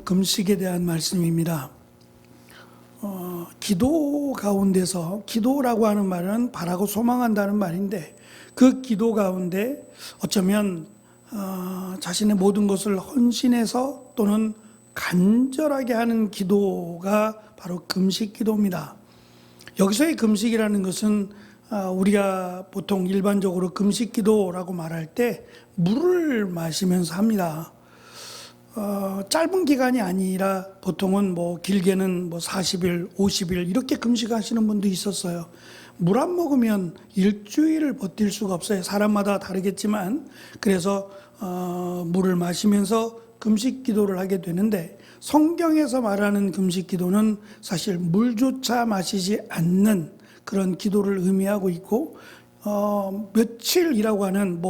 금식에 대한 말씀입니다. 기도 가운데서, 기도라고 하는 말은 바라고 소망한다는 말인데, 그 기도 가운데 어쩌면 자신의 모든 것을 헌신해서 또는 간절하게 하는 기도가 바로 금식 기도입니다. 여기서의 금식이라는 것은 우리가 보통 일반적으로 금식 기도라고 말할 때 물을 마시면서 합니다. 짧은 기간이 아니라 보통은 길게는 40일, 50일 이렇게 금식하시는 분도 있었어요. 물 안 먹으면 일주일을 버틸 수가 없어요. 사람마다 다르겠지만, 그래서 물을 마시면서 금식 기도를 하게 되는데, 성경에서 말하는 금식 기도는 사실 물조차 마시지 않는 그런 기도를 의미하고 있고, 며칠이라고 하는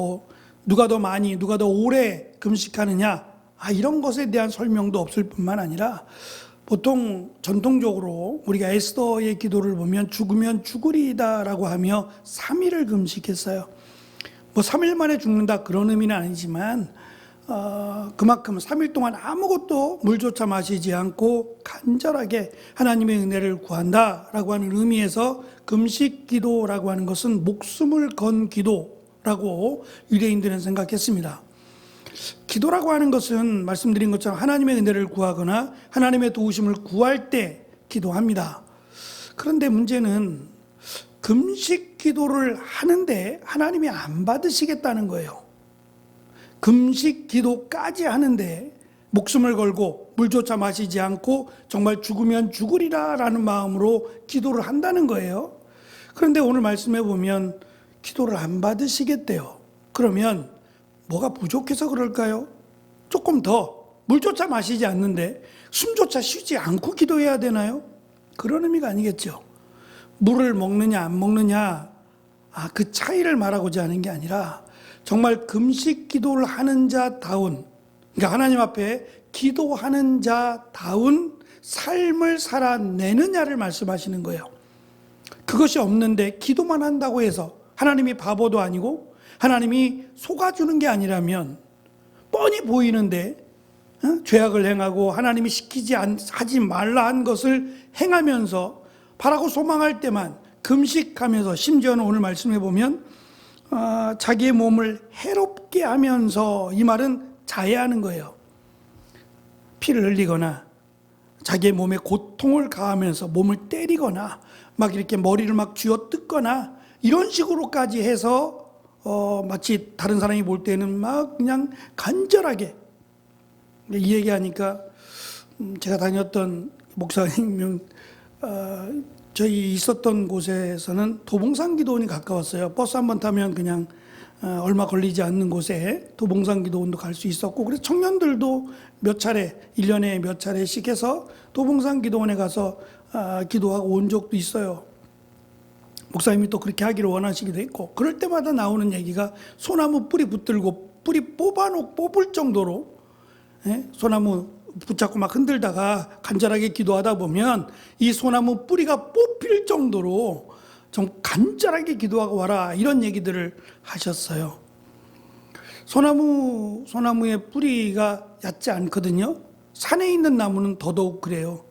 누가 더 많이, 누가 더 오래 금식하느냐, 이런 것에 대한 설명도 없을 뿐만 아니라, 보통 전통적으로 우리가 에스더의 기도를 보면 죽으면 죽으리다라고 하며 3일을 금식했어요. 3일 만에 죽는다 그런 의미는 아니지만 그만큼 3일 동안 아무것도 물조차 마시지 않고 간절하게 하나님의 은혜를 구한다라고 하는 의미에서 금식 기도라고 하는 것은 목숨을 건 기도라고 유대인들은 생각했습니다. 기도라고 하는 것은 말씀드린 것처럼 하나님의 은혜를 구하거나 하나님의 도우심을 구할 때 기도합니다. 그런데 문제는 금식 기도를 하는데 하나님이 안 받으시겠다는 거예요. 금식 기도까지 하는데 목숨을 걸고 물조차 마시지 않고 정말 죽으면 죽으리라라는 마음으로 기도를 한다는 거예요. 그런데 오늘 말씀해 보면 기도를 안 받으시겠대요. 그러면 뭐가 부족해서 그럴까요? 조금 더 물조차 마시지 않는데 숨조차 쉬지 않고 기도해야 되나요? 그런 의미가 아니겠죠. 물을 먹느냐 안 먹느냐 그 차이를 말하고자 하는 게 아니라 정말 금식 기도를 하는 자다운, 그러니까 하나님 앞에 기도하는 자다운 삶을 살아내느냐를 말씀하시는 거예요. 그것이 없는데 기도만 한다고 해서 하나님이 바보도 아니고 하나님이 속아주는 게 아니라면 뻔히 보이는데 죄악을 행하고 하나님이 하지 말라 한 것을 행하면서 바라고 소망할 때만 금식하면서, 심지어는 오늘 말씀해 보면 자기의 몸을 해롭게 하면서, 이 말은 자해하는 거예요. 피를 흘리거나 자기의 몸에 고통을 가하면서 몸을 때리거나 막 이렇게 머리를 막 쥐어뜯거나 이런 식으로까지 해서 마치 다른 사람이 볼 때는 막 그냥 간절하게, 이 얘기하니까 제가 다녔던 목사님, 저희 있었던 곳에서는 도봉산기도원이 가까웠어요. 버스 한 번 타면 그냥 얼마 걸리지 않는 곳에 도봉산기도원도 갈 수 있었고, 그래서 청년들도 몇 차례, 1년에 몇 차례씩 해서 도봉산기도원에 가서 기도하고 온 적도 있어요. 목사님이 또 그렇게 하기를 원하시기도 했고, 그럴 때마다 나오는 얘기가 소나무 뿌리 붙들고 뿌리 뽑을 정도로, 소나무 붙잡고 막 흔들다가 간절하게 기도하다 보면 이 소나무 뿌리가 뽑힐 정도로 좀 간절하게 기도하고 와라, 이런 얘기들을 하셨어요. 소나무의 뿌리가 얕지 않거든요. 산에 있는 나무는 더더욱 그래요.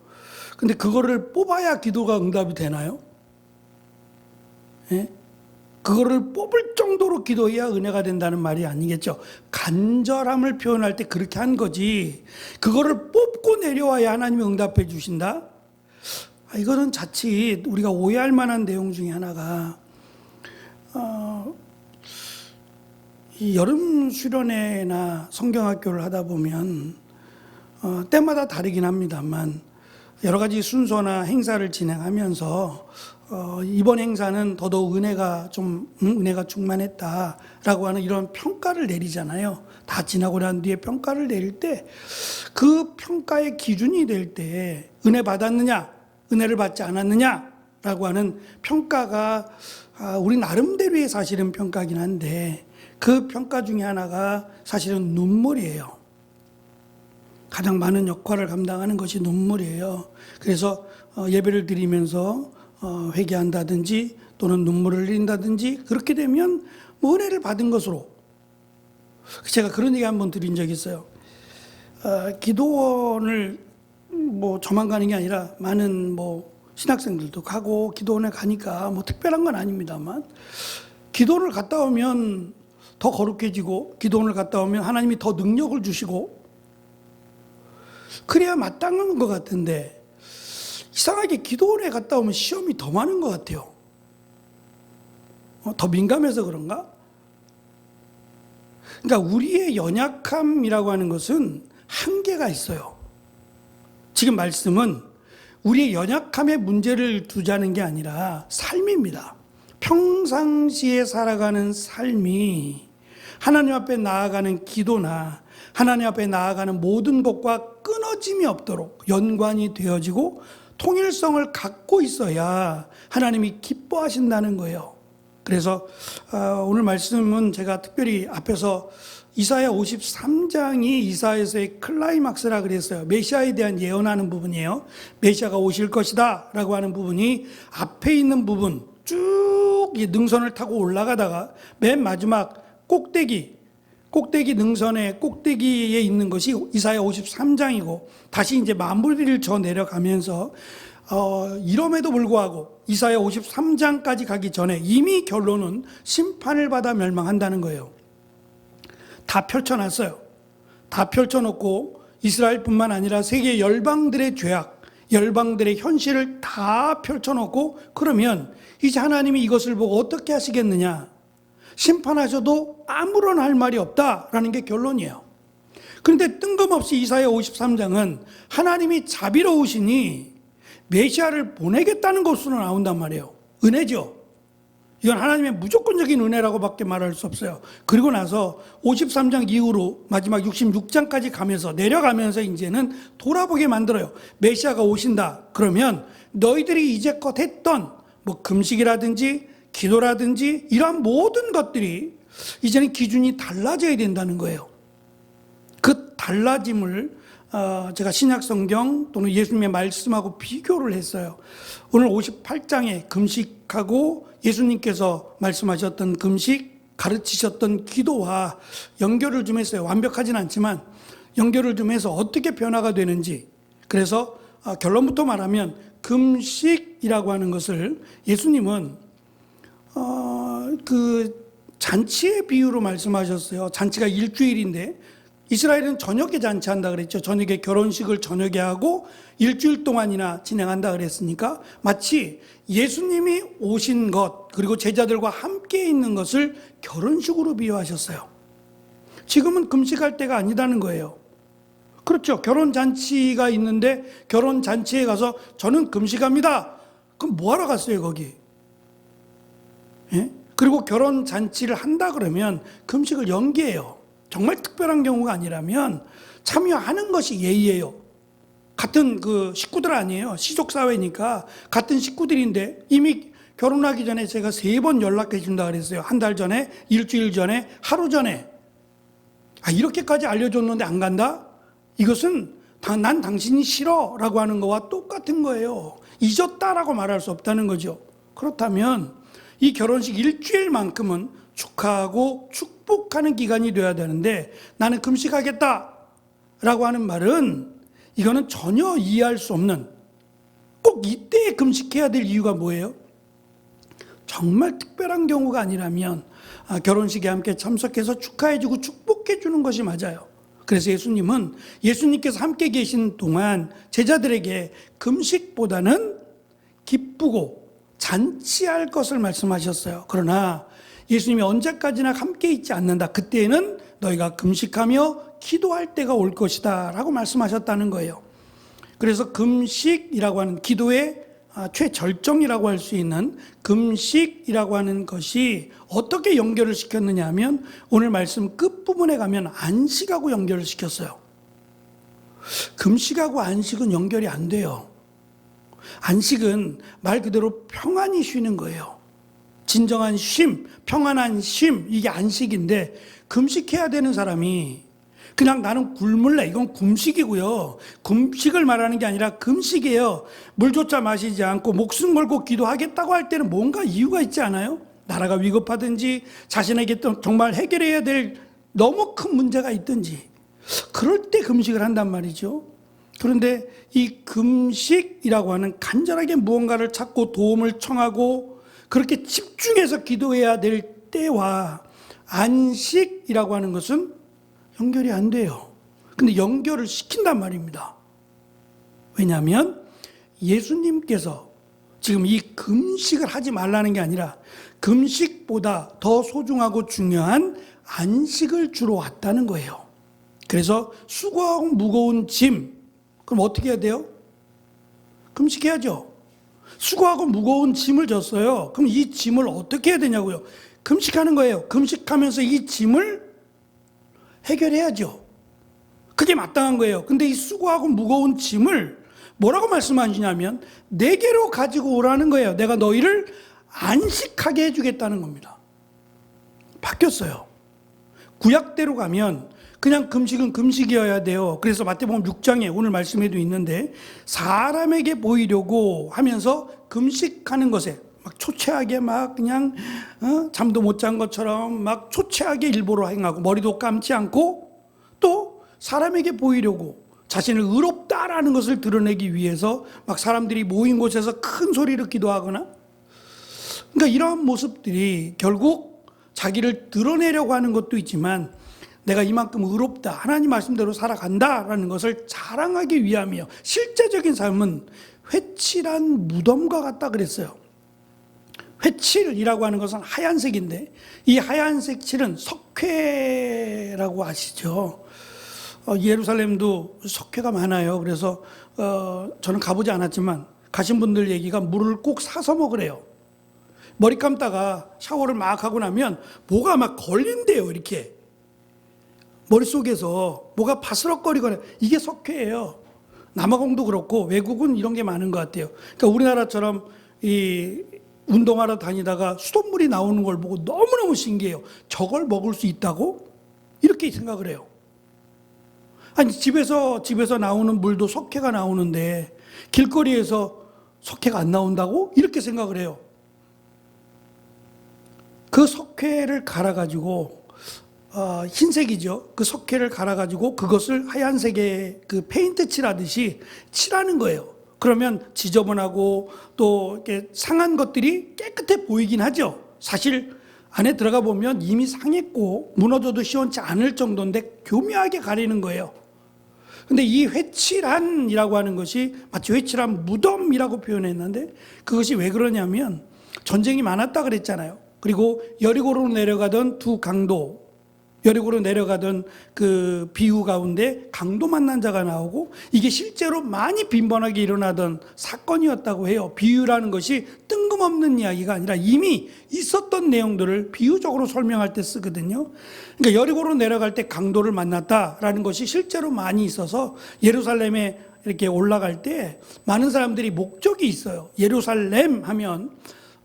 근데 그거를 뽑아야 기도가 응답이 되나요? 그거를 뽑을 정도로 기도해야 은혜가 된다는 말이 아니겠죠. 간절함을 표현할 때 그렇게 한 거지, 그거를 뽑고 내려와야 하나님이 응답해 주신다? 이거는 자칫 우리가 오해할 만한 내용 중에 하나가, 이 여름 수련회나 성경학교를 하다 보면 때마다 다르긴 합니다만 여러 가지 순서나 행사를 진행하면서 이번 행사는 더더욱 은혜가 충만했다라고 하는 이런 평가를 내리잖아요. 다 지나고 난 뒤에 평가를 내릴 때 그 평가의 기준이 될 때 은혜 받았느냐, 은혜를 받지 않았느냐라고 하는 평가가 우리 나름대로의 사실은 평가긴 한데, 그 평가 중에 하나가 사실은 눈물이에요. 가장 많은 역할을 감당하는 것이 눈물이에요. 그래서 예배를 드리면서 회개한다든지 또는 눈물을 흘린다든지 그렇게 되면 은혜를 받은 것으로, 제가 그런 얘기 한번 드린 적이 있어요. 기도원을 뭐 저만 가는 게 아니라 많은 뭐 신학생들도 가고 기도원에 가니까 뭐 특별한 건 아닙니다만, 기도원을 갔다 오면 더 거룩해지고, 기도원을 갔다 오면 하나님이 더 능력을 주시고, 그래야 마땅한 것 같은데, 이상하게 기도원에 갔다 오면 시험이 더 많은 것 같아요. 더 민감해서 그런가? 그러니까 우리의 연약함이라고 하는 것은 한계가 있어요. 지금 말씀은 우리의 연약함의 문제를 두자는 게 아니라 삶입니다. 평상시에 살아가는 삶이 하나님 앞에 나아가는 기도나 하나님 앞에 나아가는 모든 것과 끊어짐이 없도록 연관이 되어지고 통일성을 갖고 있어야 하나님이 기뻐하신다는 거예요. 그래서 오늘 말씀은 제가 특별히 앞에서 이사야 53장이 이사야서의 클라이막스라 그랬어요. 메시아에 대한 예언하는 부분이에요. 메시아가 오실 것이다 라고 하는 부분이 앞에 있는 부분 쭉 능선을 타고 올라가다가 맨 마지막 꼭대기 능선의 꼭대기에 있는 것이 이사야 53장이고, 다시 이제 마무리를 저 내려가면서 이럼에도 불구하고 이사야 53장까지 가기 전에 이미 결론은 심판을 받아 멸망한다는 거예요. 다 펼쳐놨어요. 다 펼쳐놓고 이스라엘뿐만 아니라 세계 열방들의 죄악, 열방들의 현실을 다 펼쳐놓고, 그러면 이제 하나님이 이것을 보고 어떻게 하시겠느냐? 심판하셔도 아무런 할 말이 없다라는 게 결론이에요. 그런데 뜬금없이 이사야 53장은 하나님이 자비로우시니 메시아를 보내겠다는 것으로 나온단 말이에요. 은혜죠. 이건 하나님의 무조건적인 은혜라고 밖에 말할 수 없어요. 그리고 나서 53장 이후로 마지막 66장까지 가면서 내려가면서 이제는 돌아보게 만들어요. 메시아가 오신다. 그러면 너희들이 이제껏 했던 뭐 금식이라든지 기도라든지 이러한 모든 것들이 이제는 기준이 달라져야 된다는 거예요. 그 달라짐을 제가 신약성경 또는 예수님의 말씀하고 비교를 했어요. 오늘 58장에 금식하고 예수님께서 말씀하셨던 금식, 가르치셨던 기도와 연결을 좀 했어요. 완벽하진 않지만 연결을 좀 해서 어떻게 변화가 되는지. 그래서 결론부터 말하면 금식이라고 하는 것을 예수님은 그 잔치의 비유로 말씀하셨어요. 잔치가 일주일인데 이스라엘은 저녁에 잔치한다 그랬죠. 저녁에 결혼식을 저녁에 하고 일주일 동안이나 진행한다 그랬으니까 마치 예수님이 오신 것 그리고 제자들과 함께 있는 것을 결혼식으로 비유하셨어요. 지금은 금식할 때가 아니다는 거예요. 그렇죠. 결혼잔치가 있는데 결혼잔치에 가서 저는 금식합니다. 그럼 뭐하러 갔어요 거기? 예? 그리고 결혼잔치를 한다 그러면 금식을 연기해요. 정말 특별한 경우가 아니라면 참여하는 것이 예의예요. 같은 그 식구들 아니에요. 시족사회니까 같은 식구들인데 이미 결혼하기 전에 제가 3번 연락해 준다 그랬어요. 한 달 전에, 일주일 전에, 하루 전에. 이렇게까지 알려줬는데 안 간다? 이것은 난 당신이 싫어 라고 하는 거와 똑같은 거예요. 잊었다라고 말할 수 없다는 거죠. 그렇다면 이 결혼식 일주일만큼은 축하하고 축복하는 기간이 돼야 되는데 나는 금식하겠다 라고 하는 말은 이거는 전혀 이해할 수 없는, 꼭 이때에 금식해야 될 이유가 뭐예요? 정말 특별한 경우가 아니라면 결혼식에 함께 참석해서 축하해주고 축복해주는 것이 맞아요. 그래서 예수님께서 함께 계신 동안 제자들에게 금식보다는 기쁘고 잔치할 것을 말씀하셨어요. 그러나 예수님이 언제까지나 함께 있지 않는다. 그때는 너희가 금식하며 기도할 때가 올 것이다 라고 말씀하셨다는 거예요. 그래서 금식이라고 하는 기도의 최절정이라고 할 수 있는 금식이라고 하는 것이 어떻게 연결을 시켰느냐 하면 오늘 말씀 끝부분에 가면 안식하고 연결을 시켰어요. 금식하고 안식은 연결이 안 돼요. 안식은 말 그대로 평안히 쉬는 거예요. 진정한 쉼, 평안한 쉼, 이게 안식인데 금식해야 되는 사람이 그냥 나는 굶을래, 이건 금식이고요. 금식을 말하는 게 아니라 금식이에요. 물조차 마시지 않고 목숨 걸고 기도하겠다고 할 때는 뭔가 이유가 있지 않아요? 나라가 위급하든지 자신에게 또 정말 해결해야 될 너무 큰 문제가 있든지 그럴 때 금식을 한단 말이죠. 그런데 이 금식이라고 하는 간절하게 무언가를 찾고 도움을 청하고 그렇게 집중해서 기도해야 될 때와 안식이라고 하는 것은 연결이 안 돼요. 근데 연결을 시킨단 말입니다. 왜냐하면 예수님께서 지금 이 금식을 하지 말라는 게 아니라 금식보다 더 소중하고 중요한 안식을 주러 왔다는 거예요. 그래서 수고하고 무거운 짐, 그럼 어떻게 해야 돼요? 금식해야죠. 수고하고 무거운 짐을 졌어요. 그럼 이 짐을 어떻게 해야 되냐고요? 금식하는 거예요. 금식하면서 이 짐을 해결해야죠. 그게 마땅한 거예요. 근데 이 수고하고 무거운 짐을 뭐라고 말씀하시냐면 내게로 가지고 오라는 거예요. 내가 너희를 안식하게 해주겠다는 겁니다. 바뀌었어요. 구약대로 가면 그냥 금식은 금식이어야 돼요. 그래서 마태복음 6장에 오늘 말씀에도 있는데 사람에게 보이려고 하면서 금식하는 것에 막 초췌하게 막 그냥 잠도 못 잔 것처럼 막 초췌하게 일부러 행하고 머리도 감지 않고 또 사람에게 보이려고 자신을 의롭다라는 것을 드러내기 위해서 막 사람들이 모인 곳에서 큰 소리로 기도하거나 그러니까 이러한 모습들이 결국 자기를 드러내려고 하는 것도 있지만 내가 이만큼 의롭다 하나님 말씀대로 살아간다라는 것을 자랑하기 위함이요. 실제적인 삶은 회칠한 무덤과 같다 그랬어요. 회칠이라고 하는 것은 하얀색인데 이 하얀색 칠은 석회라고 아시죠? 예루살렘도 석회가 많아요. 그래서 저는 가보지 않았지만 가신 분들 얘기가 물을 꼭 사서 먹으래요. 머리 감다가 샤워를 막 하고 나면 뭐가 막 걸린대요. 이렇게 머릿속에서 뭐가 바스럭거리거나 이게 석회예요. 남아공도 그렇고 외국은 이런 게 많은 것 같아요. 그러니까 우리나라처럼 이 운동하러 다니다가 수돗물이 나오는 걸 보고 너무너무 신기해요. 저걸 먹을 수 있다고? 이렇게 생각을 해요. 아니 집에서 나오는 물도 석회가 나오는데 길거리에서 석회가 안 나온다고? 이렇게 생각을 해요. 그 석회를 갈아가지고 흰색이죠. 그 석회를 갈아가지고 그것을 하얀색의 그 페인트 칠하듯이 칠하는 거예요. 그러면 지저분하고 또 이렇게 상한 것들이 깨끗해 보이긴 하죠. 사실 안에 들어가 보면 이미 상했고 무너져도 시원치 않을 정도인데 교묘하게 가리는 거예요. 근데 이 회칠한이라고 하는 것이 마치 회칠한 무덤이라고 표현했는데 그것이 왜 그러냐면 전쟁이 많았다 그랬잖아요. 그리고 여리고로 내려가던 두 강도, 여리고로 내려가던 그 비유 가운데 강도 만난 자가 나오고 이게 실제로 많이 빈번하게 일어나던 사건이었다고 해요. 비유라는 것이 뜬금없는 이야기가 아니라 이미 있었던 내용들을 비유적으로 설명할 때 쓰거든요. 그러니까 여리고로 내려갈 때 강도를 만났다라는 것이 실제로 많이 있어서 예루살렘에 이렇게 올라갈 때 많은 사람들이 목적이 있어요. 예루살렘 하면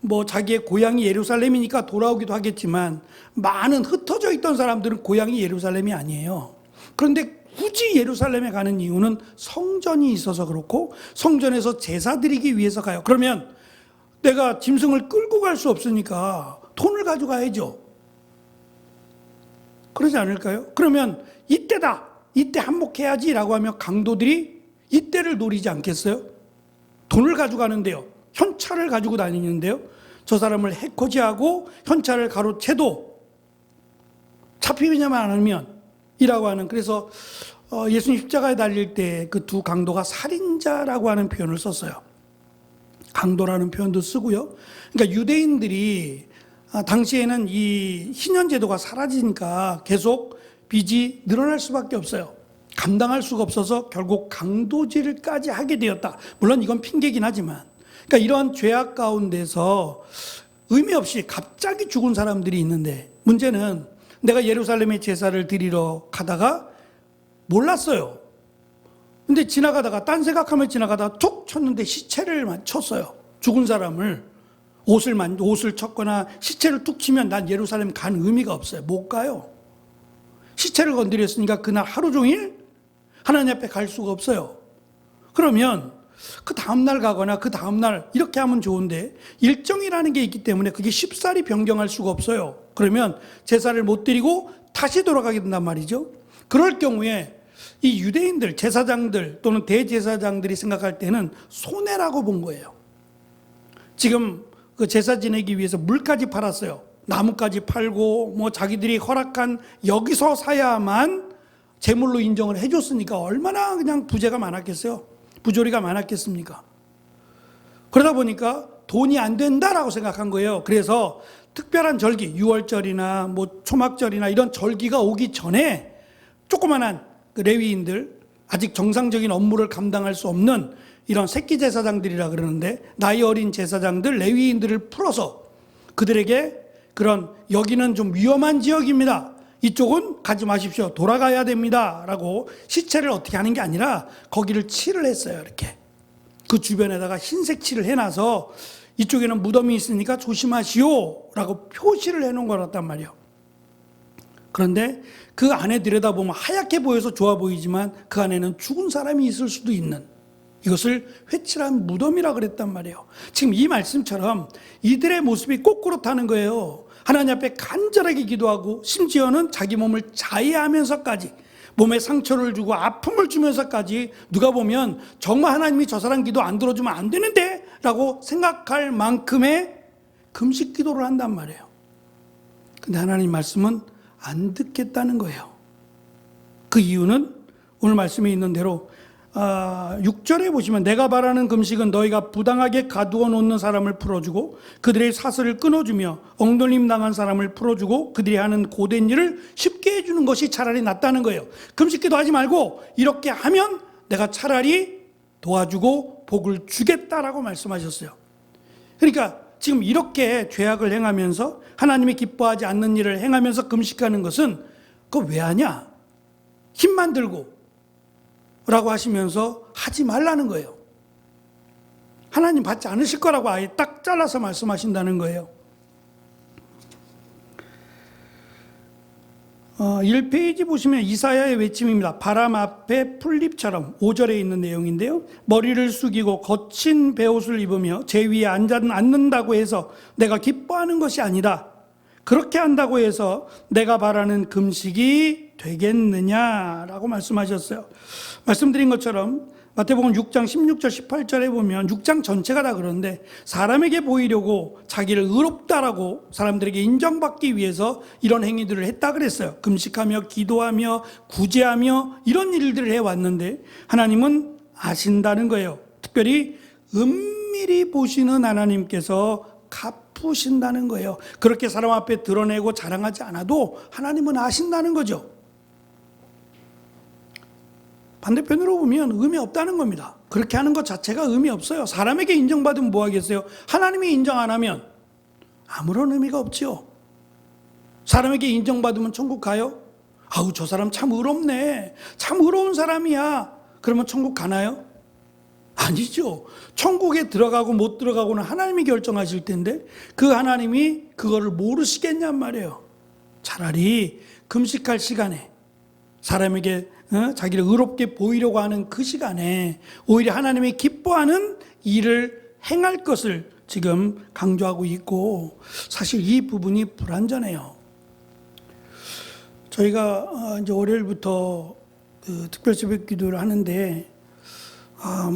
뭐 자기의 고향이 예루살렘이니까 돌아오기도 하겠지만 많은 흩어져 있던 사람들은 고향이 예루살렘이 아니에요. 그런데 굳이 예루살렘에 가는 이유는 성전이 있어서 그렇고 성전에서 제사 드리기 위해서 가요. 그러면 내가 짐승을 끌고 갈 수 없으니까 돈을 가져가야죠. 그러지 않을까요? 그러면 이때다, 이때 한몫해야지라고 하면 강도들이 이때를 노리지 않겠어요? 돈을 가져가는데요. 현찰을 가지고 다니는데요. 저 사람을 해코지하고 현찰을 가로채도 잡히냐만 않으면 이라고 하는 그래서 예수님 십자가에 달릴 때 그 두 강도가 살인자라고 하는 표현을 썼어요. 강도라는 표현도 쓰고요. 그러니까 유대인들이 당시에는 이 희년제도가 사라지니까 계속 빚이 늘어날 수밖에 없어요. 감당할 수가 없어서 결국 강도질까지 하게 되었다. 물론 이건 핑계긴 하지만 그러니까 이러한 죄악 가운데서 의미 없이 갑자기 죽은 사람들이 있는데 문제는 내가 예루살렘에 제사를 드리러 가다가 몰랐어요. 근데 지나가다가 딴 생각하며 지나가다가 툭 쳤는데 시체를 쳤어요. 죽은 사람을 옷을 쳤거나 시체를 툭 치면 난 예루살렘 간 의미가 없어요. 못 가요. 시체를 건드렸으니까 그날 하루 종일 하나님 앞에 갈 수가 없어요. 그러면 그 다음날 가거나 그 다음날 이렇게 하면 좋은데 일정이라는 게 있기 때문에 그게 쉽사리 변경할 수가 없어요. 그러면 제사를 못 드리고 다시 돌아가게 된단 말이죠. 그럴 경우에 이 유대인들, 제사장들 또는 대제사장들이 생각할 때는 손해라고 본 거예요. 지금 그 제사 지내기 위해서 물까지 팔았어요. 나무까지 팔고 뭐 자기들이 허락한 여기서 사야만 제물로 인정을 해줬으니까 얼마나 그냥 부재가 많았겠어요. 부조리가 많았겠습니까? 그러다 보니까 돈이 안 된다라고 생각한 거예요. 그래서 특별한 절기, 6월절이나 뭐 초막절이나 이런 절기가 오기 전에 조그만한 그 레위인들, 아직 정상적인 업무를 감당할 수 없는 이런 새끼 제사장들이라 그러는데, 나이 어린 제사장들, 레위인들을 풀어서 그들에게 그런 여기는 좀 위험한 지역입니다, 이쪽은 가지 마십시오, 돌아가야 됩니다 라고 시체를 어떻게 하는 게 아니라 거기를 칠을 했어요. 이렇게 그 주변에다가 흰색 칠을 해놔서 이쪽에는 무덤이 있으니까 조심하시오 라고 표시를 해놓은 거였단 말이에요. 그런데 그 안에 들여다보면 하얗게 보여서 좋아 보이지만 그 안에는 죽은 사람이 있을 수도 있는, 이것을 회칠한 무덤이라 그랬단 말이에요. 지금 이 말씀처럼 이들의 모습이 꼭 그렇다는 거예요. 하나님 앞에 간절하게 기도하고 심지어는 자기 몸을 자해하면서까지, 몸에 상처를 주고 아픔을 주면서까지, 누가 보면 정말 하나님이 저 사람 기도 안 들어주면 안 되는데 라고 생각할 만큼의 금식 기도를 한단 말이에요. 근데 하나님 말씀은 안 듣겠다는 거예요. 그 이유는 오늘 말씀에 있는 대로 6절에 보시면, 내가 바라는 금식은 너희가 부당하게 가두어 놓는 사람을 풀어주고 그들의 사슬을 끊어주며 엉돌림 당한 사람을 풀어주고 그들이 하는 고된 일을 쉽게 해주는 것이 차라리 낫다는 거예요. 금식기도 하지 말고 이렇게 하면 내가 차라리 도와주고 복을 주겠다라고 말씀하셨어요. 그러니까 지금 이렇게 죄악을 행하면서 하나님이 기뻐하지 않는 일을 행하면서 금식하는 것은 그거 왜 하냐? 힘만 들고 라고 하시면서 하지 말라는 거예요. 하나님 받지 않으실 거라고 아예 딱 잘라서 말씀하신다는 거예요. 1페이지 보시면 이사야의 외침입니다. 바람 앞에 풀잎처럼, 5절에 있는 내용인데요. 머리를 숙이고 거친 베옷을 입으며 제 위에 앉는다고 해서 내가 기뻐하는 것이 아니라, 그렇게 한다고 해서 내가 바라는 금식이 되겠느냐라고 말씀하셨어요. 말씀드린 것처럼 마태복음 6장 16절 18절에 보면 6장 전체가 다 그런데, 사람에게 보이려고 자기를 의롭다라고 사람들에게 인정받기 위해서 이런 행위들을 했다 그랬어요. 금식하며 기도하며 구제하며 이런 일들을 해왔는데 하나님은 아신다는 거예요. 특별히 은밀히 보시는 하나님께서 갚으신다는 거예요. 그렇게 사람 앞에 드러내고 자랑하지 않아도 하나님은 아신다는 거죠. 반대편으로 보면 의미 없다는 겁니다. 그렇게 하는 것 자체가 의미 없어요. 사람에게 인정받으면 뭐 하겠어요? 하나님이 인정 안 하면 아무런 의미가 없지요. 사람에게 인정받으면 천국 가요? 아우, 저 사람 참 의롭네, 참 의로운 사람이야, 그러면 천국 가나요? 아니죠. 천국에 들어가고 못 들어가고는 하나님이 결정하실 텐데 그 하나님이 그거를 모르시겠냔 말이에요. 차라리 금식할 시간에, 사람에게 자기를 의롭게 보이려고 하는 그 시간에 오히려 하나님이 기뻐하는 일을 행할 것을 지금 강조하고 있고, 사실 이 부분이 불완전해요. 저희가 이제 월요일부터 그 특별 새벽 기도를 하는데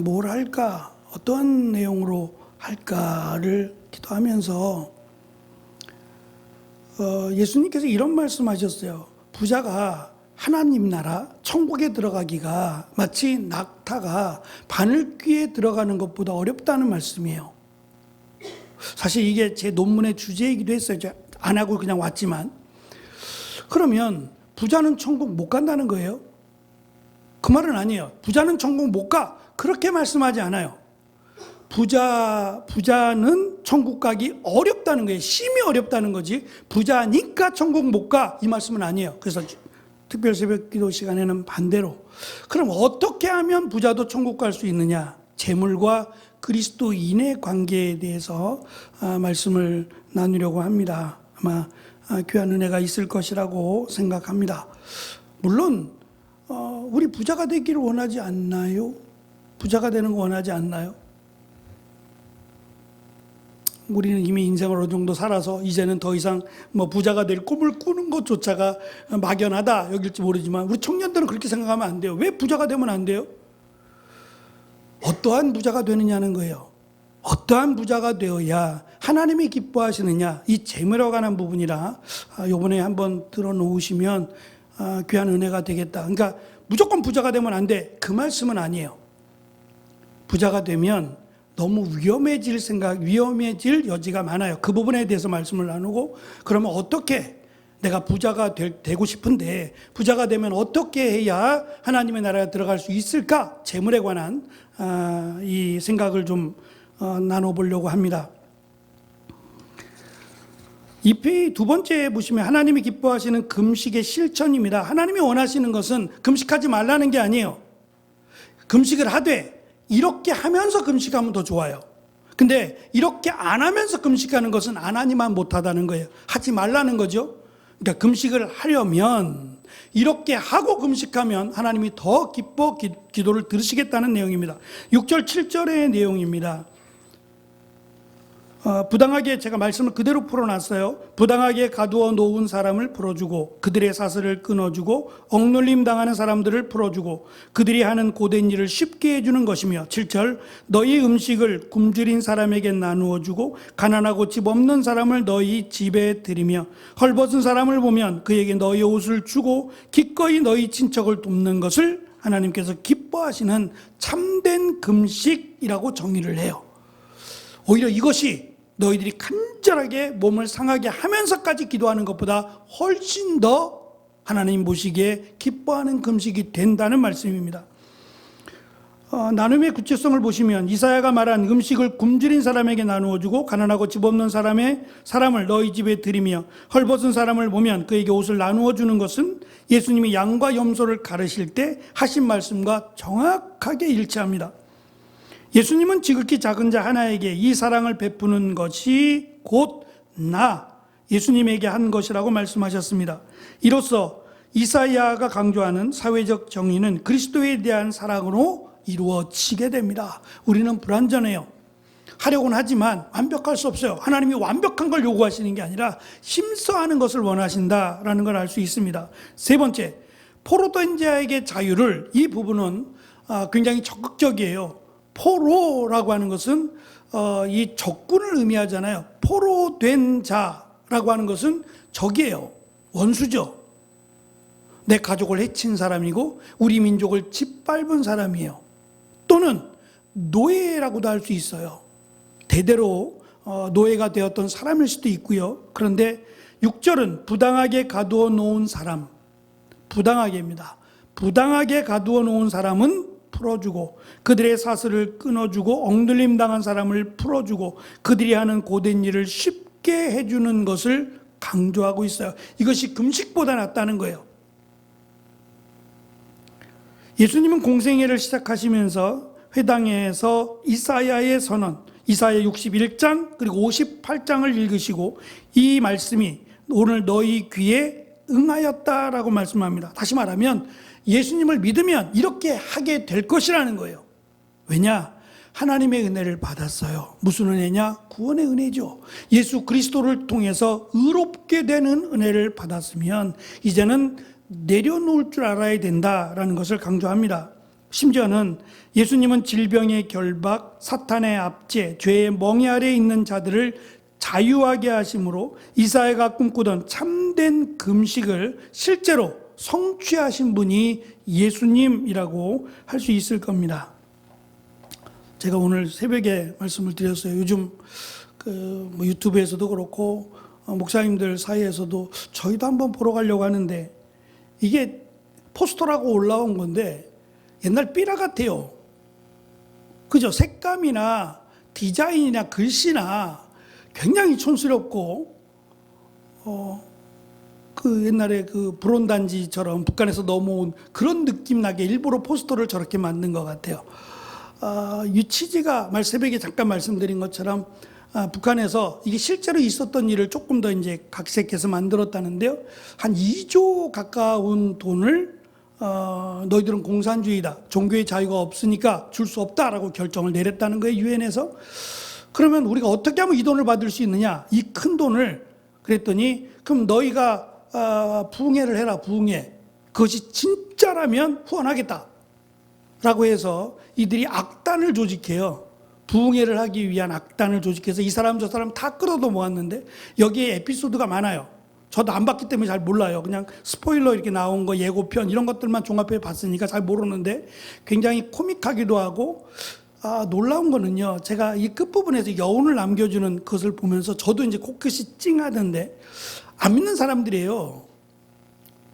뭘 할까, 어떠한 내용으로 할까를 기도하면서 예수님께서 이런 말씀하셨어요. 부자가 하나님 나라 천국에 들어가기가 마치 낙타가 바늘귀에 들어가는 것보다 어렵다는 말씀이에요. 사실 이게 제 논문의 주제이기도 했어요. 안 하고 그냥 왔지만, 그러면 부자는 천국 못 간다는 거예요? 그 말은 아니에요. 부자는 천국 못 가, 그렇게 말씀하지 않아요. 부자는 천국 가기 어렵다는 거예요. 심히 어렵다는 거지, 부자니까 천국 못 가, 이 말씀은 아니에요. 그래서 특별 새벽 기도 시간에는 반대로, 그럼 어떻게 하면 부자도 천국 갈 수 있느냐, 재물과 그리스도인의 관계에 대해서 말씀을 나누려고 합니다. 아마 귀한 은혜가 있을 것이라고 생각합니다. 물론 우리 부자가 되기를 원하지 않나요? 부자가 되는 거 원하지 않나요? 우리는 이미 인생을 어느 정도 살아서 이제는 더 이상 뭐 부자가 될 꿈을 꾸는 것조차가 막연하다 여길지 모르지만 우리 청년들은 그렇게 생각하면 안 돼요. 왜 부자가 되면 안 돼요? 어떠한 부자가 되느냐는 거예요. 어떠한 부자가 되어야 하나님이 기뻐하시느냐, 이 재물에 관한 부분이라 이번에 한번 들어놓으시면 귀한 은혜가 되겠다. 그러니까 무조건 부자가 되면 안 돼, 그 말씀은 아니에요. 부자가 되면 너무 위험해질 여지가 많아요. 그 부분에 대해서 말씀을 나누고, 그러면 어떻게 내가 부자가 되고 싶은데 부자가 되면 어떻게 해야 하나님의 나라에 들어갈 수 있을까? 재물에 관한 이 생각을 좀 나눠보려고 합니다. 이 페이지 두 번째 보시면 하나님이 기뻐하시는 금식의 실천입니다. 하나님이 원하시는 것은 금식하지 말라는 게 아니에요. 금식을 하되 이렇게 하면서 금식하면 더 좋아요. 근데 이렇게 안 하면서 금식하는 것은 안 하니만 못하다는 거예요. 하지 말라는 거죠. 그러니까 금식을 하려면 이렇게 하고 금식하면 하나님이 더 기뻐 기도를 들으시겠다는 내용입니다. 6절 7절의 내용입니다. 부당하게, 제가 말씀을 그대로 풀어놨어요. 부당하게 가두어 놓은 사람을 풀어주고 그들의 사슬을 끊어주고 억눌림 당하는 사람들을 풀어주고 그들이 하는 고된 일을 쉽게 해주는 것이며, 7절 너희 음식을 굶주린 사람에게 나누어주고 가난하고 집 없는 사람을 너희 집에 들이며 헐벗은 사람을 보면 그에게 너희 옷을 주고 기꺼이 너희 친척을 돕는 것을 하나님께서 기뻐하시는 참된 금식이라고 정의를 해요. 오히려 이것이 너희들이 간절하게 몸을 상하게 하면서까지 기도하는 것보다 훨씬 더 하나님 보시기에 기뻐하는 금식이 된다는 말씀입니다. 나눔의 구체성을 보시면 이사야가 말한 음식을 굶주린 사람에게 나누어주고 가난하고 집 없는 사람을 너희 집에 들이며 헐벗은 사람을 보면 그에게 옷을 나누어주는 것은 예수님이 양과 염소를 가르실 때 하신 말씀과 정확하게 일치합니다. 예수님은 지극히 작은 자 하나에게 이 사랑을 베푸는 것이 곧 예수님에게 한 것이라고 말씀하셨습니다. 이로써 이사야가 강조하는 사회적 정의는 그리스도에 대한 사랑으로 이루어지게 됩니다. 우리는 불완전해요. 하려고는 하지만 완벽할 수 없어요. 하나님이 완벽한 걸 요구하시는 게 아니라 힘써 하는 것을 원하신다라는 걸 알 수 있습니다. 세 번째, 포로된 자에게 자유를, 이 부분은 굉장히 적극적이에요. 포로라고 하는 것은 이 적군을 의미하잖아요. 포로된 자라고 하는 것은 적이에요. 원수죠. 내 가족을 해친 사람이고 우리 민족을 짓밟은 사람이에요. 또는 노예라고도 할 수 있어요. 대대로 노예가 되었던 사람일 수도 있고요. 그런데 6절은 부당하게 가두어 놓은 사람, 부당하게입니다. 부당하게 가두어 놓은 사람은 풀어주고 그들의 사슬을 끊어주고 억눌림 당한 사람을 풀어주고 그들이 하는 고된 일을 쉽게 해주는 것을 강조하고 있어요. 이것이 금식보다 낫다는 거예요. 예수님은 공생애를 시작하시면서 회당에서 이사야의 선언, 이사야 61장 그리고 58장을 읽으시고 이 말씀이 오늘 너희 귀에 응하였다라고 말씀합니다. 다시 말하면 예수님을 믿으면 이렇게 하게 될 것이라는 거예요. 왜냐? 하나님의 은혜를 받았어요. 무슨 은혜냐? 구원의 은혜죠. 예수 그리스도를 통해서 의롭게 되는 은혜를 받았으면 이제는 내려놓을 줄 알아야 된다라는 것을 강조합니다. 심지어는 예수님은 질병의 결박, 사탄의 압제, 죄의 멍에 아래 있는 자들을 자유하게 하심으로 이사야가 꿈꾸던 참된 금식을 실제로 성취하신 분이 예수님이라고 할 수 있을 겁니다. 제가 오늘 새벽에 말씀을 드렸어요. 요즘 유튜브에서도 그렇고 목사님들 사이에서도 저희도 한번 보러 가려고 하는데 이게 포스터라고 올라온 건데 옛날 삐라 같아요. 그죠? 색감이나 디자인이나 글씨나 굉장히 촌스럽고 그 옛날에 그 불온단지처럼 북한에서 넘어온 그런 느낌 나게 일부러 포스터를 저렇게 만든 것 같아요. 유치지가 새벽에 잠깐 말씀드린 것처럼 북한에서 이게 실제로 있었던 일을 조금 더 이제 각색해서 만들었다는데요. 한 2조 가까운 돈을 너희들은 공산주의다, 종교의 자유가 없으니까 줄 수 없다라고 결정을 내렸다는 거예요, 유엔에서. 그러면 우리가 어떻게 하면 이 돈을 받을 수 있느냐? 이 큰 돈을. 그랬더니 그럼 너희가 부흥회를 해라. 부흥회. 그것이 진짜라면 후원하겠다. 라고 해서 이들이 악단을 조직해요. 부흥회를 하기 위한 악단을 조직해서 이 사람 저 사람 다 끌어도 모았는데 여기에 에피소드가 많아요. 저도 안 봤기 때문에 잘 몰라요. 그냥 스포일러 이렇게 나온 거 예고편 이런 것들만 종합해 봤으니까 잘 모르는데 굉장히 코믹하기도 하고 놀라운 거는요. 제가 이 끝부분에서 여운을 남겨주는 것을 보면서 저도 이제 코끝이 찡하던데 안 믿는 사람들이에요.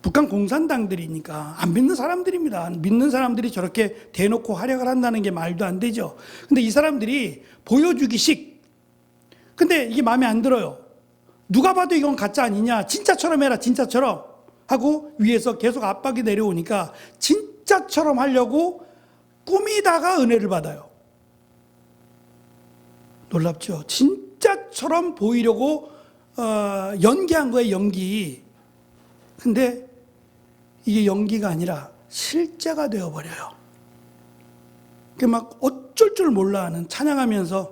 북한 공산당들이니까 안 믿는 사람들입니다. 믿는 사람들이 저렇게 대놓고 활약을 한다는 게 말도 안 되죠. 근데 이 사람들이 보여주기식. 근데 이게 마음에 안 들어요. 누가 봐도 이건 가짜 아니냐. 진짜처럼 해라. 진짜처럼. 하고 위에서 계속 압박이 내려오니까 진짜처럼 하려고 꾸미다가 은혜를 받아요. 놀랍죠. 진짜처럼 보이려고 연기한 거예요. 연기. 근데 이게 연기가 아니라 실제가 되어버려요. 막 어쩔 줄 몰라 하는 찬양하면서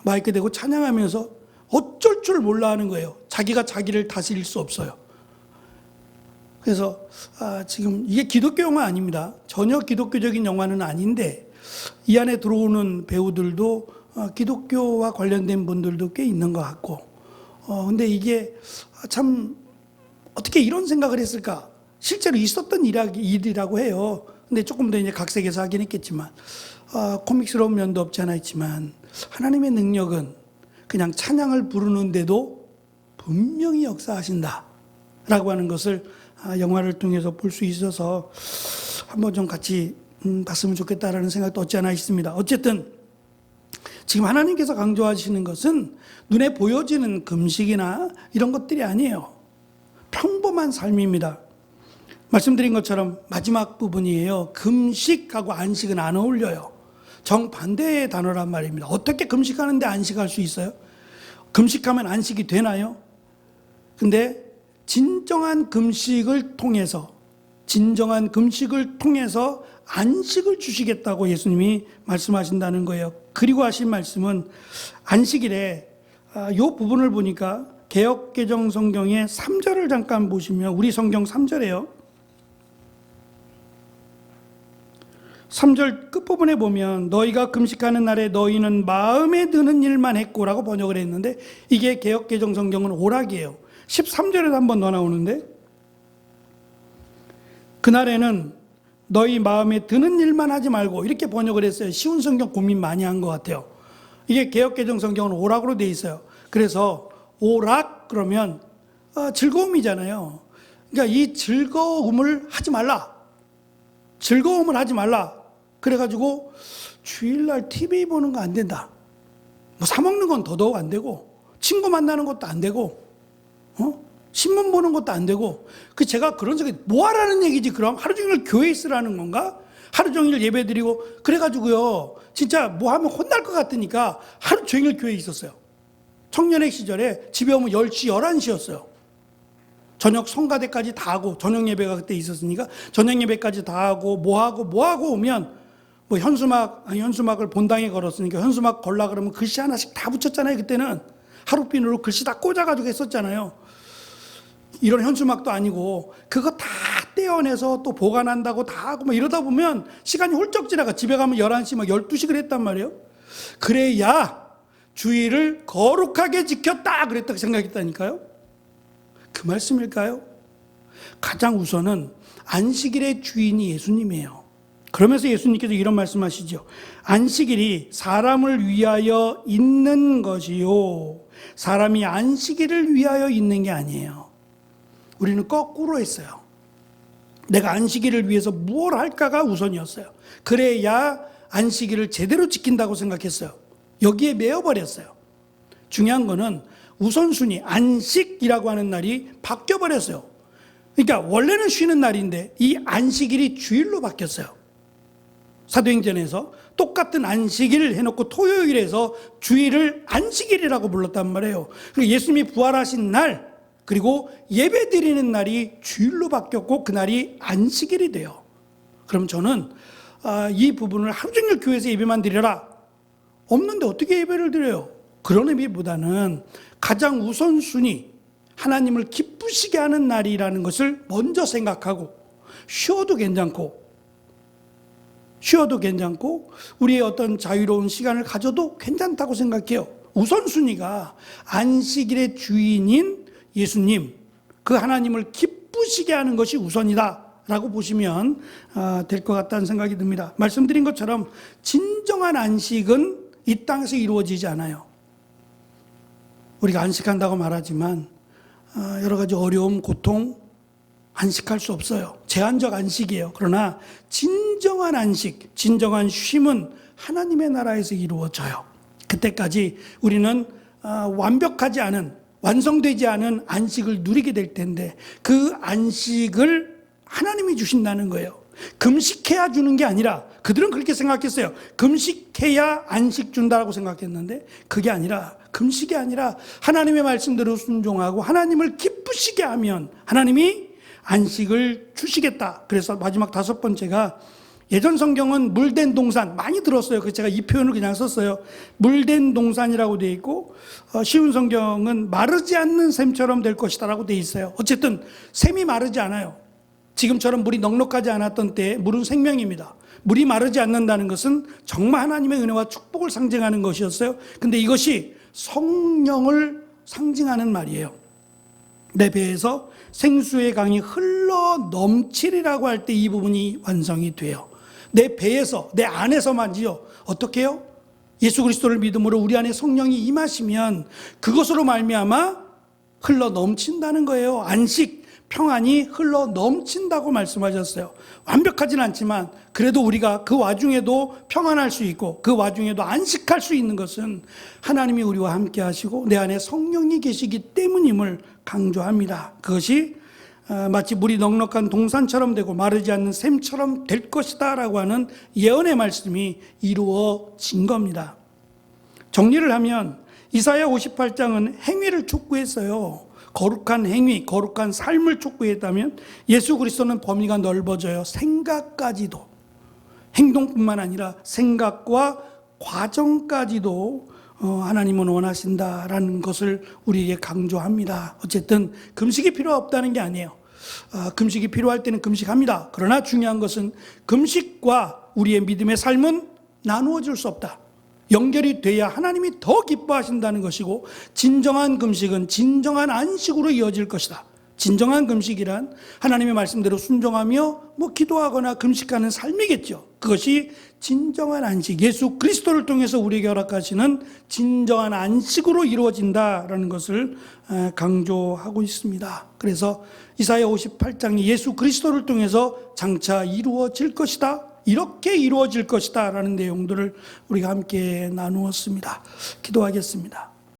마이크 대고 찬양하면서 어쩔 줄 몰라 하는 거예요. 자기가 자기를 다스릴 수 없어요. 그래서 지금 이게 기독교 영화 아닙니다. 전혀 기독교적인 영화는 아닌데 이 안에 들어오는 배우들도 기독교와 관련된 분들도 꽤 있는 것 같고 근데 이게 참 어떻게 이런 생각을 했을까? 실제로 있었던 일이라고 해요. 근데 조금 더 이제 각색해서 하긴 했겠지만, 코믹스러운 면도 없지 않아 있지만, 하나님의 능력은 그냥 찬양을 부르는데도 분명히 역사하신다. 라고 하는 것을 영화를 통해서 볼 수 있어서 한번 좀 같이 봤으면 좋겠다라는 생각도 없지 않아 있습니다. 어쨌든, 지금 하나님께서 강조하시는 것은 눈에 보여지는 금식이나 이런 것들이 아니에요. 평범한 삶입니다. 말씀드린 것처럼 마지막 부분이에요. 금식하고 안식은 안 어울려요. 정반대의 단어란 말입니다. 어떻게 금식하는데 안식할 수 있어요? 금식하면 안식이 되나요? 근데 진정한 금식을 통해서 안식을 주시겠다고 예수님이 말씀하신다는 거예요. 그리고 하신 말씀은 안식일에 이 부분을 보니까 개역개정 성경의 3절을 잠깐 보시면 우리 성경 3절에요. 3절 끝부분에 보면 너희가 금식하는 날에 너희는 마음에 드는 일만 했고라고 번역을 했는데 이게 개역개정 성경은 오락이에요. 13절에도 한 번 더 나오는데 그날에는 너희 마음에 드는 일만 하지 말고 이렇게 번역을 했어요. 쉬운 성경 고민 많이 한 것 같아요. 이게 개역개정 성경은 오락으로 돼 있어요. 그래서 오락 그러면 즐거움이잖아요. 그러니까 이 즐거움을 하지 말라. 그래가지고 주일날 TV 보는 거 안 된다. 뭐 사 먹는 건 더더욱 안 되고 친구 만나는 것도 안 되고 신문 보는 것도 안 되고 제가 그런 생각이 뭐 하라는 얘기지 그럼? 하루 종일 교회 있으라는 건가? 하루 종일 예배 드리고 그래가지고요 진짜 뭐 하면 혼날 것 같으니까 하루 종일 교회에 있었어요. 청년의 시절에 집에 오면 10시, 11시였어요. 저녁 성가대까지 다 하고 저녁 예배가 그때 있었으니까 저녁 예배까지 다 하고 뭐 하고 오면 뭐 현수막을 본당에 걸었으니까 현수막 걸라 그러면 글씨 하나씩 다 붙였잖아요. 그때는 하룻비누로 글씨 다 꽂아가지고 했었잖아요. 이런 현수막도 아니고 그거 다 떼어내서 또 보관한다고 다 하고 막 이러다 보면 시간이 훌쩍 지나가. 집에 가면 11시 막 12시 그랬단 말이에요. 그래야 주의를 거룩하게 지켰다 그랬다고 생각했다니까요. 그 말씀일까요? 가장 우선은 안식일의 주인이 예수님이에요. 그러면서 예수님께서 이런 말씀하시죠. 안식일이 사람을 위하여 있는 것이요 사람이 안식일을 위하여 있는 게 아니에요. 우리는 거꾸로 했어요. 내가 안식일을 위해서 무엇을 할까가 우선이었어요. 그래야 안식일을 제대로 지킨다고 생각했어요. 여기에 매여버렸어요. 중요한 거는 우선순위, 안식이라고 하는 날이 바뀌어버렸어요. 그러니까 원래는 쉬는 날인데 이 안식일이 주일로 바뀌었어요. 사도행전에서 똑같은 안식일 해놓고 토요일에서 주일을 안식일이라고 불렀단 말이에요. 그리고 예수님이 부활하신 날 그리고 예배 드리는 날이 주일로 바뀌었고 그날이 안식일이 돼요. 그럼 저는 이 부분을 하루 종일 교회에서 예배만 드려라. 없는데 어떻게 예배를 드려요? 그런 의미보다는 가장 우선순위, 하나님을 기쁘시게 하는 날이라는 것을 먼저 생각하고 쉬어도 괜찮고 우리의 어떤 자유로운 시간을 가져도 괜찮다고 생각해요. 우선순위가 안식일의 주인인 예수님, 그 하나님을 기쁘시게 하는 것이 우선이다 라고 보시면 될 것 같다는 생각이 듭니다. 말씀드린 것처럼 진정한 안식은 이 땅에서 이루어지지 않아요. 우리가 안식한다고 말하지만 여러 가지 어려움, 고통, 안식할 수 없어요. 제한적 안식이에요. 그러나 진정한 안식, 진정한 쉼은 하나님의 나라에서 이루어져요. 그때까지 우리는 완벽하지 않은, 완성되지 않은 안식을 누리게 될 텐데 그 안식을 하나님이 주신다는 거예요. 금식해야 주는 게 아니라, 그들은 그렇게 생각했어요. 금식해야 안식 준다고 생각했는데 그게 아니라, 금식이 아니라 하나님의 말씀대로 순종하고 하나님을 기쁘시게 하면 하나님이 안식을 주시겠다. 그래서 마지막 5번째가, 예전 성경은 물된 동산 많이 들었어요. 그래서 제가 이 표현을 그냥 썼어요. 물된 동산이라고 되어 있고, 쉬운 성경은 마르지 않는 샘처럼 될 것이다 라고 되어 있어요. 어쨌든 샘이 마르지 않아요. 지금처럼 물이 넉넉하지 않았던 때에 물은 생명입니다. 물이 마르지 않는다는 것은 정말 하나님의 은혜와 축복을 상징하는 것이었어요. 근데 이것이 성령을 상징하는 말이에요. 내 배에서 생수의 강이 흘러 넘치리라고 할 때 이 부분이 완성이 돼요. 내 배에서, 내 안에서만지요. 어떻게 해요? 예수 그리스도를 믿음으로 우리 안에 성령이 임하시면 그것으로 말미암아 흘러 넘친다는 거예요. 안식, 평안이 흘러 넘친다고 말씀하셨어요. 완벽하진 않지만 그래도 우리가 그 와중에도 평안할 수 있고 그 와중에도 안식할 수 있는 것은 하나님이 우리와 함께 하시고 내 안에 성령이 계시기 때문임을 강조합니다. 그것이 마치 물이 넉넉한 동산처럼 되고 마르지 않는 샘처럼 될 것이다 라고 하는 예언의 말씀이 이루어진 겁니다. 정리를 하면 이사야 58장은 행위를 촉구했어요. 거룩한 행위, 거룩한 삶을 촉구했다면 예수 그리스도는 범위가 넓어져요. 생각까지도, 행동뿐만 아니라 생각과 과정까지도 하나님은 원하신다라는 것을 우리에게 강조합니다. 어쨌든 금식이 필요 없다는 게 아니에요. 금식이 필요할 때는 금식합니다. 그러나 중요한 것은 금식과 우리의 믿음의 삶은 나누어질 수 없다. 연결이 돼야 하나님이 더 기뻐하신다는 것이고, 진정한 금식은 진정한 안식으로 이어질 것이다. 진정한 금식이란 하나님의 말씀대로 순종하며 기도하거나 금식하는 삶이겠죠. 그것이 진정한 안식, 예수 그리스도를 통해서 우리에게 허락하시는 진정한 안식으로 이루어진다라는 것을 강조하고 있습니다. 그래서 이사야 58장이 예수 그리스도를 통해서 장차 이루어질 것이다, 이렇게 이루어질 것이다 라는 내용들을 우리가 함께 나누었습니다. 기도하겠습니다.